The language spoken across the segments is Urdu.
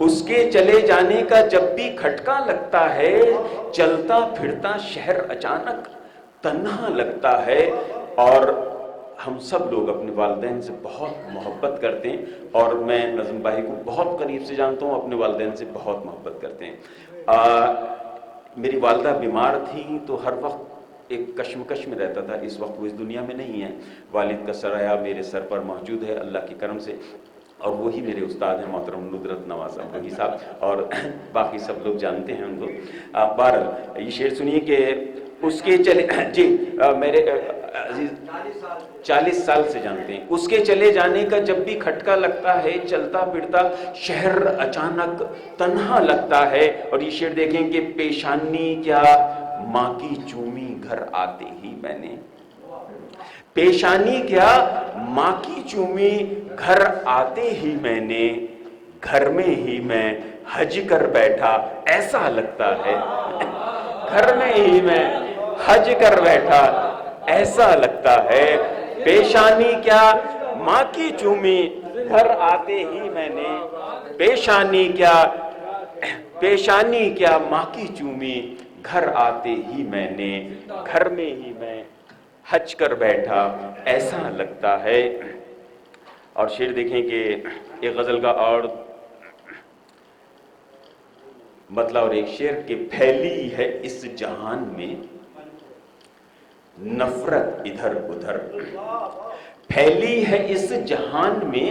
اس کے چلے جانے کا جب بھی کھٹکا لگتا ہے، چلتا پھرتا شہر اچانک تنہا لگتا ہے۔ اور ہم سب لوگ اپنے والدین سے بہت محبت کرتے ہیں، اور میں نظم بھائی کو بہت قریب سے جانتا ہوں، اپنے والدین سے بہت محبت کرتے ہیں۔ میری والدہ بیمار تھی تو ہر وقت ایک کشمکش میں رہتا تھا۔ اس وقت وہ اس دنیا میں نہیں ہے، والد کا سایہ میرے سر پر موجود ہے اللہ کے کرم سے، اور وہی میرے استاد ہیں محترم ندرت نواز امروہی صاحب، اور باقی سب لوگ جانتے ہیں ان کو۔ بہرحال یہ شعر سنیے کہ اس کے چلے جی میرے عزیز 40 سال سے جانتے ہیں۔ اس کے چلے جانے کا جب بھی کھٹکا لگتا ہے، چلتا پھرتا شہر اچانک تنہا لگتا ہے۔ اور یہ شعر دیکھیں کہ پیشانی کیا ماں کی چومی گھر آتے ہی میں نے، پیشانی کیا ماں کی چومی گھر آتے ہی میں نے، گھر میں ہی میں حج کر بیٹھا ایسا لگتا ہے، گھر میں ہی میں حج کر بیٹھا ایسا لگتا ہے، پیشانی کیا ماں کی چومی گھر آتے ہی میں نے، پیشانی کیا ماں کی چومی گھر آتے ہی میں نے، گھر میں ہی میں حج کر بیٹھا ایسا لگتا ہے۔ اور شعر دیکھیں کہ ایک غزل کا اور مطلب، اور ایک شعر کہ پھیلی ہے اس جہان میں نفرت ادھر ادھر، پھیلی ہے اس جہان میں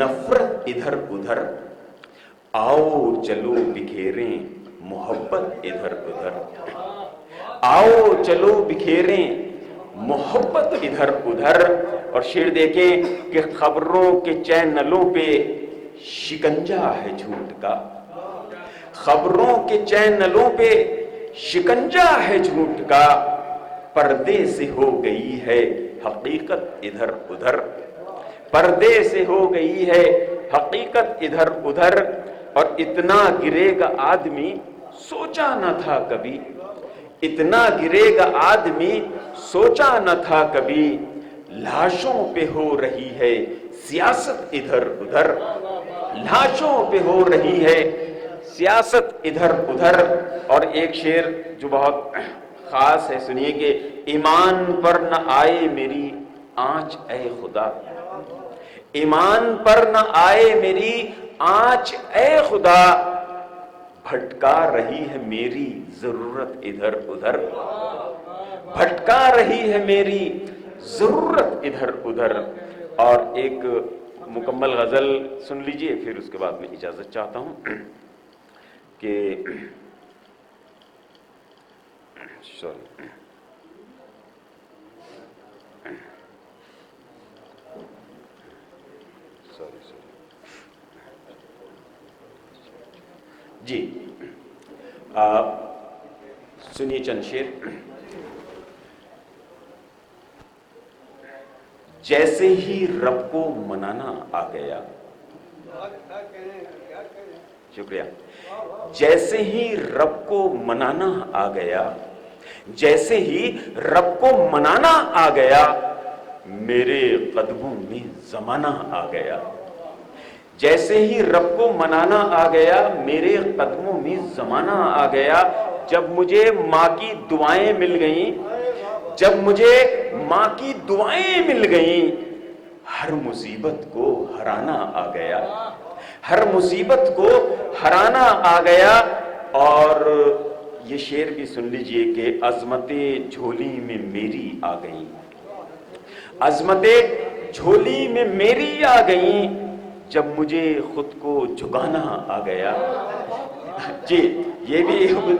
نفرت ادھر ادھر، آؤ چلو بکھیریں محبت ادھر ادھر، آؤ چلو بکھیریں محبت ادھر ادھر۔ اور شعر دیکھیں کہ خبروں کے چینلوں پہ شکنجہ ہے جھوٹ کا، خبروں کے چینلوں پہ شکنجہ ہے جھوٹ کا، پردے سے ہو گئی ہے حقیقت ادھر ادھر، پردے سے ہو گئی ہے حقیقت ادھر ادھر۔ اور اتنا گرے گا آدمی سوچا نہ تھا کبھی، اتنا گرے گا آدمی سوچا نہ تھا کبھی، لاشوں پہ ہو رہی ہے سیاست ادھر ادھر، لاشوں پہ ہو رہی ہے سیاست ادھر ادھر۔ اور ایک شعر جو بہت خاص ہے، سنیے کہ ایمان پر نہ آئے میری آنچ اے خدا، ایمان پر نہ آئے میری آنچ اے خدا، بھٹکا رہی ہے میری ضرورت ادھر ادھر، بھٹکا رہی ہے میری ضرورت ادھر ادھر۔ اور ایک مکمل غزل سن لیجئے، پھر اس کے بعد میں اجازت چاہتا ہوں کہ جی سنیے چند شعر۔ جیسے ہی رب کو منانا آ گیا، شکریہ، جیسے ہی رب کو منانا آ گیا، جیسے ہی رب کو منانا آ گیا، میرے قدموں میں زمانہ آ گیا، جیسے ہی رب کو منانا آ گیا، میرے قدموں میں زمانہ آ گیا۔ جب مجھے ماں کی دعائیں مل گئیں، جب مجھے ماں کی دعائیں مل گئیں، ہر مصیبت کو ہرانا آ گیا، ہر مصیبت کو ہرانا آ گیا۔ اور یہ شعر بھی سن لیجئے کہ عظمتیں جھولی میں میری آ گئیں، عظمتیں جھولی میں میری آ گئیں، جب مجھے خود کو جھکانا آ گیا۔ جی یہ بھی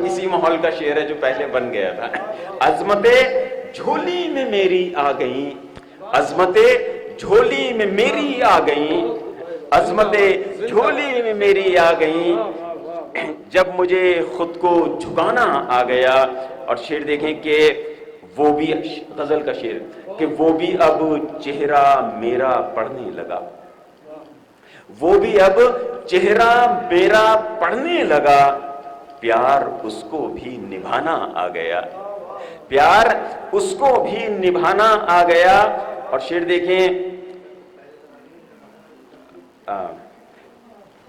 اسی ماحول کا شعر ہے جو پہلے بن گیا تھا۔ عظمتیں جھولی میں میری آ گئیں، عظمتیں جھولی میں میری آ گئیں، عظمتیں جھولی میں میری آ گئیں، جب مجھے خود کو جھکانا آ گیا۔ اور شعر دیکھیں کہ وہ بھی، غزل کا شعر کہ وہ بھی اب چہرہ میرا پڑھنے لگا، وہ بھی اب چہرہ میرا پڑھنے لگا، پیار اس کو بھی نبھانا آ گیا، پیار اس کو بھی نبھانا آ گیا۔ اور شعر دیکھیں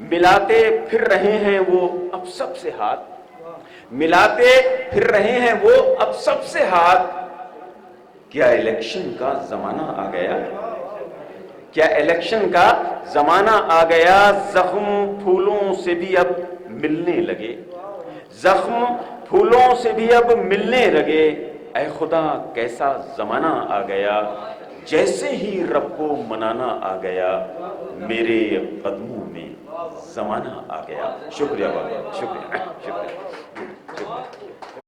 ملاتے پھر رہے ہیں وہ اب سب سے ہاتھ، ملاتے پھر رہے ہیں وہ اب سب سے ہاتھ۔ کیا الیکشن کا زمانہ آ گیا؟ کیا الیکشن کا زمانہ آ گیا؟ زخم پھولوں سے بھی اب ملنے لگے، زخم پھولوں سے بھی اب ملنے لگے۔ اے خدا کیسا زمانہ آ گیا، جیسے ہی رب کو منانا آ گیا، میرے قدموں میں زمانہ آ گیا۔ شکریہ بابا، شکریہ شکریہ شکریہ۔